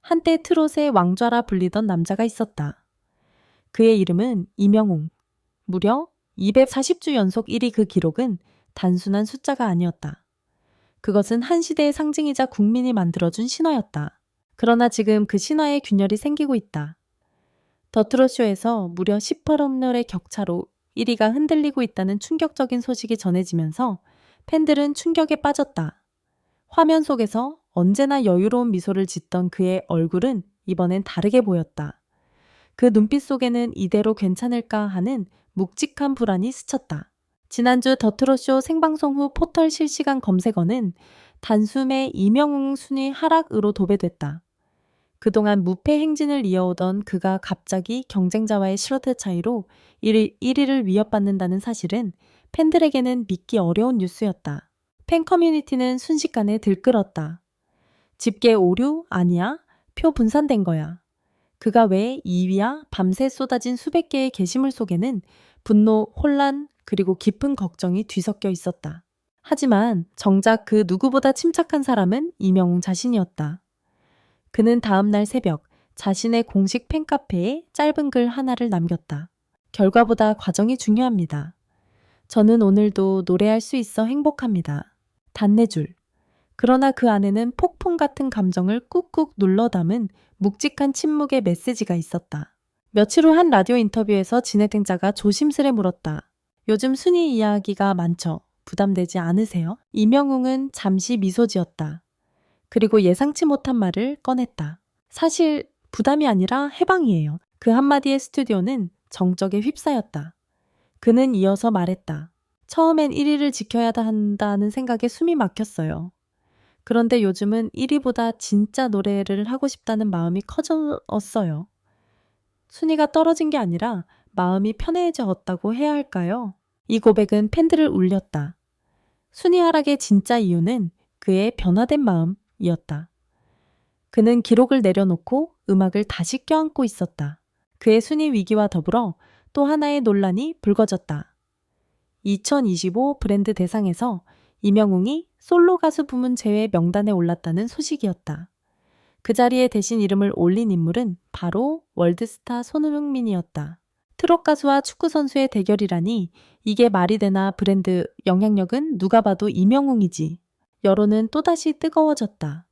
한때 트롯의 왕좌라 불리던 남자가 있었다. 그의 이름은 이명웅. 무려 240주 연속 1위. 그 기록은 단순한 숫자가 아니었다. 그것은 한 시대의 상징이자 국민이 만들어준 신화였다. 그러나 지금 그 신화에 균열이 생기고 있다. 더 트롯쇼에서 무려 18억년의 격차로 1위가 흔들리고 있다는 충격적인 소식이 전해지면서 팬들은 충격에 빠졌다. 화면 속에서 언제나 여유로운 미소를 짓던 그의 얼굴은 이번엔 다르게 보였다. 그 눈빛 속에는 이대로 괜찮을까 하는 묵직한 불안이 스쳤다. 지난주 더 트롯쇼 생방송 후 포털 실시간 검색어는 단숨에 이명웅 순위 하락으로 도배됐다. 그동안 무패 행진을 이어오던 그가 갑자기 경쟁자와의 슬로트 차이로 1위를 위협받는다는 사실은 팬들에게는 믿기 어려운 뉴스였다. 팬 커뮤니티는 순식간에 들끓었다. 집계 오류 아니야? 표 분산된 거야. 그가 왜 2위야? 밤새 쏟아진 수백 개의 게시물 속에는 분노, 혼란, 그리고 깊은 걱정이 뒤섞여 있었다. 하지만 정작 그 누구보다 침착한 사람은 이명웅 자신이었다. 그는 다음날 새벽 자신의 공식 팬카페에 짧은 글 하나를 남겼다. 결과보다 과정이 중요합니다. 저는 오늘도 노래할 수 있어 행복합니다. 단네줄. 그러나 그 안에는 폭풍 같은 감정을 꾹꾹 눌러 담은 묵직한 침묵의 메시지가 있었다. 며칠 후 한 라디오 인터뷰에서 진해등자가 조심스레 물었다. 요즘 순위 이야기가 많죠. 부담되지 않으세요? 이명웅은 잠시 미소 지었다. 그리고 예상치 못한 말을 꺼냈다. 사실 부담이 아니라 해방이에요. 그 한마디의 스튜디오는 정적에 휩싸였다. 그는 이어서 말했다. 처음엔 1위를 지켜야 한다는 생각에 숨이 막혔어요. 그런데 요즘은 1위보다 진짜 노래를 하고 싶다는 마음이 커졌어요. 순위가 떨어진 게 아니라 마음이 편해졌다고 해야 할까요? 이 고백은 팬들을 울렸다. 순위 하락의 진짜 이유는 그의 변화된 마음이었다. 그는 기록을 내려놓고 음악을 다시 껴안고 있었다. 그의 순위 위기와 더불어 또 하나의 논란이 불거졌다. 2025 브랜드 대상에서 이명웅이 솔로 가수 부문 제외 명단에 올랐다는 소식이었다. 그 자리에 대신 이름을 올린 인물은 바로 월드스타 손흥민이었다. 트롯 가수와 축구 선수의 대결이라니 이게 말이 되나. 브랜드 영향력은 누가 봐도 이명웅이지. 여론은 또다시 뜨거워졌다.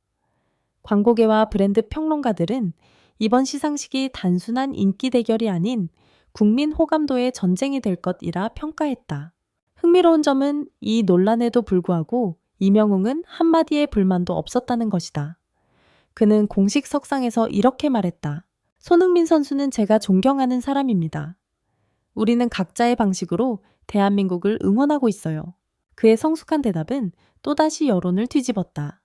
광고계와 브랜드 평론가들은 이번 시상식이 단순한 인기 대결이 아닌 국민 호감도의 전쟁이 될 것이라 평가했다. 흥미로운 점은 이 논란에도 불구하고 이명웅은 한마디의 불만도 없었다는 것이다. 그는 공식 석상에서 이렇게 말했다. 손흥민 선수는 제가 존경하는 사람입니다. 우리는 각자의 방식으로 대한민국을 응원하고 있어요. 그의 성숙한 대답은 또다시 여론을 뒤집었다.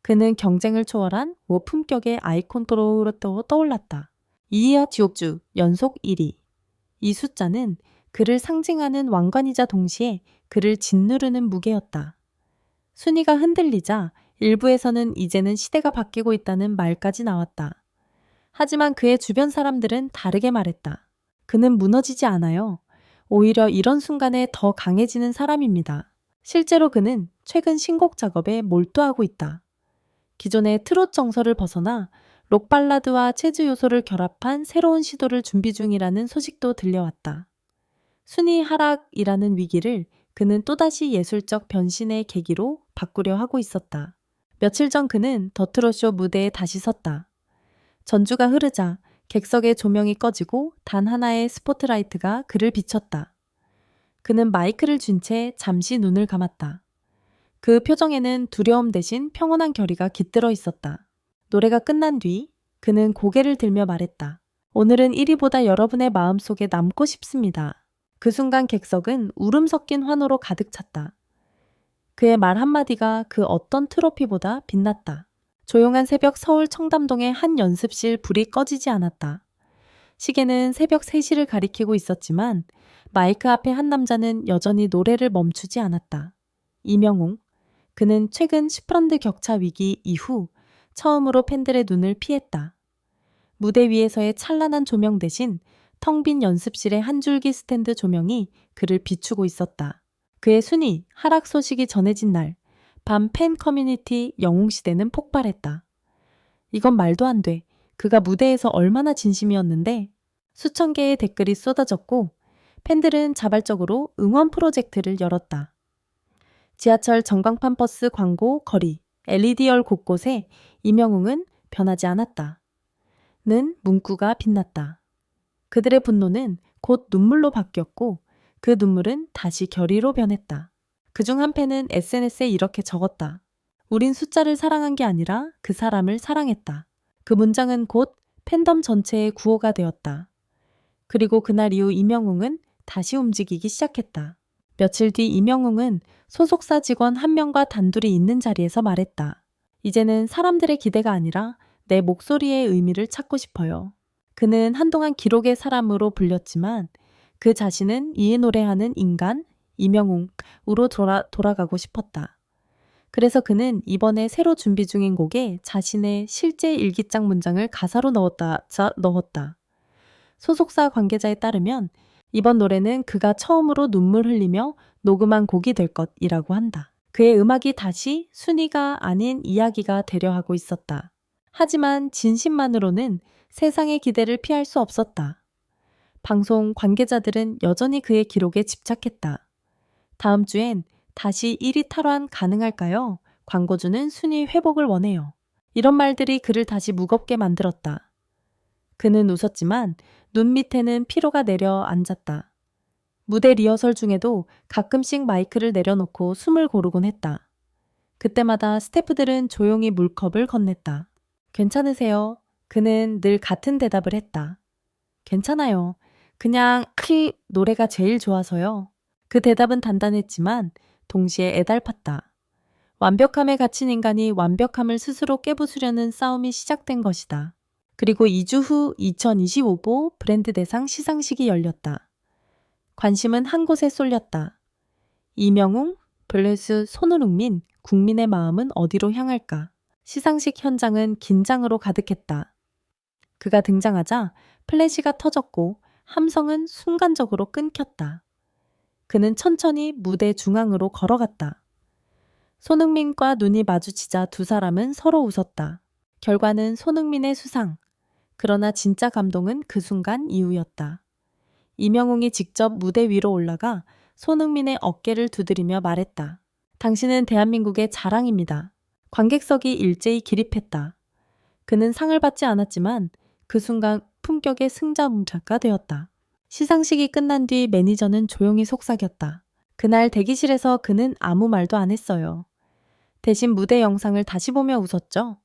그는 경쟁을 초월한 품격의 아이콘으로 떠올랐다. 이희와 지옥주 연속 1위. 이 숫자는 그를 상징하는 왕관이자 동시에 그를 짓누르는 무게였다. 순위가 흔들리자 일부에서는 이제는 시대가 바뀌고 있다는 말까지 나왔다. 하지만 그의 주변 사람들은 다르게 말했다. 그는 무너지지 않아요. 오히려 이런 순간에 더 강해지는 사람입니다. 실제로 그는 최근 신곡 작업에 몰두하고 있다. 기존의 트롯 정서를 벗어나 록 발라드와 재즈 요소를 결합한 새로운 시도를 준비 중이라는 소식도 들려왔다. 순위 하락이라는 위기를 그는 또다시 예술적 변신의 계기로 바꾸려 하고 있었다. 며칠 전 그는 더 트롯쇼 무대에 다시 섰다. 전주가 흐르자 객석의 조명이 꺼지고 단 하나의 스포트라이트가 그를 비췄다. 그는 마이크를 쥔 채 잠시 눈을 감았다. 그 표정에는 두려움 대신 평온한 결의가 깃들어 있었다. 노래가 끝난 뒤 그는 고개를 들며 말했다. 오늘은 1위보다 여러분의 마음속에 남고 싶습니다. 그 순간 객석은 울음 섞인 환호로 가득 찼다. 그의 말 한마디가 그 어떤 트로피보다 빛났다. 조용한 새벽 서울 청담동의 한 연습실 불이 꺼지지 않았다. 시계는 새벽 3시를 가리키고 있었지만 마이크 앞에 한 남자는 여전히 노래를 멈추지 않았다. 이명웅. 그는 최근 10브랜드 격차 위기 이후 처음으로 팬들의 눈을 피했다. 무대 위에서의 찬란한 조명 대신 텅 빈 연습실의 한 줄기 스탠드 조명이 그를 비추고 있었다. 그의 순위 하락 소식이 전해진 날, 밤 팬 커뮤니티 영웅시대는 폭발했다. 이건 말도 안 돼. 그가 무대에서 얼마나 진심이었는데. 수천 개의 댓글이 쏟아졌고 팬들은 자발적으로 응원 프로젝트를 열었다. 지하철 전광판 버스 광고 거리, LED열 곳곳에 임영웅은 변하지 않았다. 는 문구가 빛났다. 그들의 분노는 곧 눈물로 바뀌었고 그 눈물은 다시 결의로 변했다. 그중 한 팬은 SNS에 이렇게 적었다. 우린 숫자를 사랑한 게 아니라 그 사람을 사랑했다. 그 문장은 곧 팬덤 전체의 구호가 되었다. 그리고 그날 이후 임영웅은 다시 움직이기 시작했다. 며칠 뒤 임영웅은 소속사 직원 한 명과 단둘이 있는 자리에서 말했다. 이제는 사람들의 기대가 아니라 내 목소리의 의미를 찾고 싶어요. 그는 한동안 기록의 사람으로 불렸지만 그 자신은 이에 노래하는 인간, 임영웅으로 돌아가고 싶었다. 그래서 그는 이번에 새로 준비 중인 곡에 자신의 실제 일기장 문장을 가사로 넣었다. 소속사 관계자에 따르면 이번 노래는 그가 처음으로 눈물 흘리며 녹음한 곡이 될 것이라고 한다. 그의 음악이 다시 순위가 아닌 이야기가 되려 하고 있었다. 하지만 진심만으로는 세상의 기대를 피할 수 없었다. 방송 관계자들은 여전히 그의 기록에 집착했다. 다음 주엔 다시 1위 탈환 가능할까요? 광고주는 순위 회복을 원해요. 이런 말들이 그를 다시 무겁게 만들었다. 그는 웃었지만 눈 밑에는 피로가 내려앉았다. 무대 리허설 중에도 가끔씩 마이크를 내려놓고 숨을 고르곤 했다. 그때마다 스태프들은 조용히 물컵을 건넸다. 괜찮으세요? 그는 늘 같은 대답을 했다. 괜찮아요. 그냥 노래가 제일 좋아서요. 그 대답은 단단했지만 동시에 애달팠다. 완벽함에 갇힌 인간이 완벽함을 스스로 깨부수려는 싸움이 시작된 것이다. 그리고 2주 후 2025보 브랜드 대상 시상식이 열렸다. 관심은 한 곳에 쏠렸다. 임영웅 vs 손흥민, 국민의 마음은 어디로 향할까? 시상식 현장은 긴장으로 가득했다. 그가 등장하자 플래시가 터졌고 함성은 순간적으로 끊겼다. 그는 천천히 무대 중앙으로 걸어갔다. 손흥민과 눈이 마주치자 두 사람은 서로 웃었다. 결과는 손흥민의 수상. 그러나 진짜 감동은 그 순간 이후였다. 임영웅이 직접 무대 위로 올라가 손흥민의 어깨를 두드리며 말했다. 당신은 대한민국의 자랑입니다. 관객석이 일제히 기립했다. 그는 상을 받지 않았지만 그 순간 품격의 승자가 되었다. 시상식이 끝난 뒤 매니저는 조용히 속삭였다. 그날 대기실에서 그는 아무 말도 안 했어요. 대신 무대 영상을 다시 보며 웃었죠.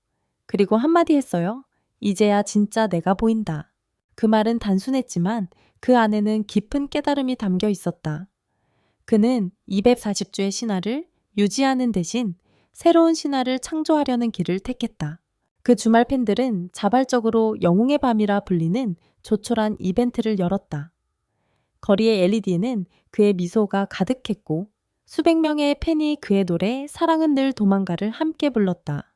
그리고 한마디 했어요. 이제야 진짜 내가 보인다. 그 말은 단순했지만 그 안에는 깊은 깨달음이 담겨 있었다. 그는 240주의 신화를 유지하는 대신 새로운 신화를 창조하려는 길을 택했다. 그 주말 팬들은 자발적으로 영웅의 밤이라 불리는 조촐한 이벤트를 열었다. 거리의 LED에는 그의 미소가 가득했고 수백 명의 팬이 그의 노래 사랑은 늘 도망가를 함께 불렀다.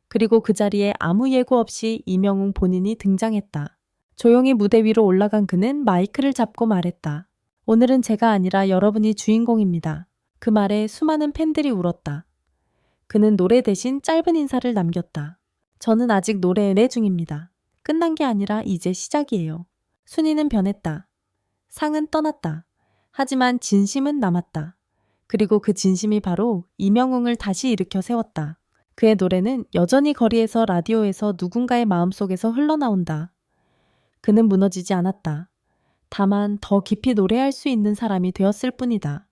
그리고 그 자리에 아무 예고 없이 임영웅 본인이 등장했다. 조용히 무대 위로 올라간 그는 마이크를 잡고 말했다. 오늘은 제가 아니라 여러분이 주인공입니다. 그 말에 수많은 팬들이 울었다. 그는 노래 대신 짧은 인사를 남겼다. 저는 아직 노래 연애 중입니다. 끝난 게 아니라 이제 시작이에요. 순위는 변했다. 상은 떠났다. 하지만 진심은 남았다. 그리고 그 진심이 바로 임영웅을 다시 일으켜 세웠다. 그의 노래는 여전히 거리에서 라디오에서 누군가의 마음속에서 흘러나온다. 그는 무너지지 않았다. 다만 더 깊이 노래할 수 있는 사람이 되었을 뿐이다.